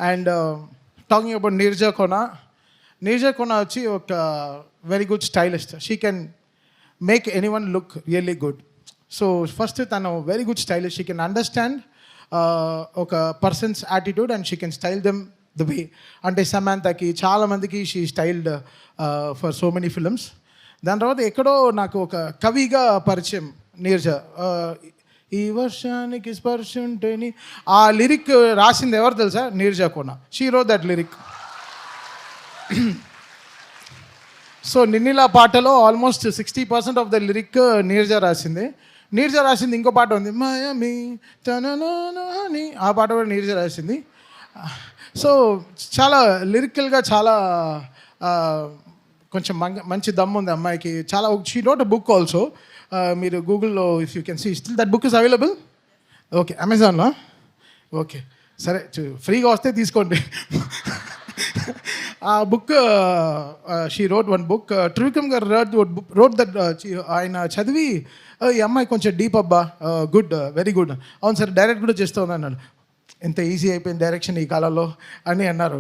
And talking about Neeraja Kona వచ్చి ఒక very good stylist. She can make any one look really good. So first తను very good stylist. She can understand ఒక person's attitude and she can style them the way. అంటే సమాంతకి చాలామందికి she styled for so many films. దాని తర్వాత ఎక్కడో నాకు ఒక కవిగా పరిచయం నీరజ. ఈ వర్షానికి స్పర్శ ఉంటేని ఆ లిరిక్ రాసింది ఎవరు తెలుసా? Neeraja Kona. She wrote that lyric. So Ninnila పాటలో almost 60% of the lyric Neeraja రాసింది. ఇంకో పాట ఉంది, మాయమి తనని, ఆ పాట కూడా నీరజ రాసింది. సో చాలా లిరికల్గా చాలా కొంచెం మంచి దమ్ ఉంది అమ్మాయికి. చాలా she wrote a book also. మీరు గూగుల్లో if you can see still that book is available. Okay, అమెజాన్లో. ఓకే, సరే, ఫ్రీగా వస్తే తీసుకోండి. ఆ book she wrote one book. Trivikram garu wrote that. ఆయన చదివి ఈ అమ్మాయి కొంచెం డీప్ అబ్బా, గుడ్, వెరీ గుడ్. అవును సార్, డైరెక్ట్ కూడా చేస్తూ ఉంది అన్నాడు. ఎంత ఈజీ అయిపోయింది డైరెక్షన్ ఈ కాలంలో అని అన్నారు.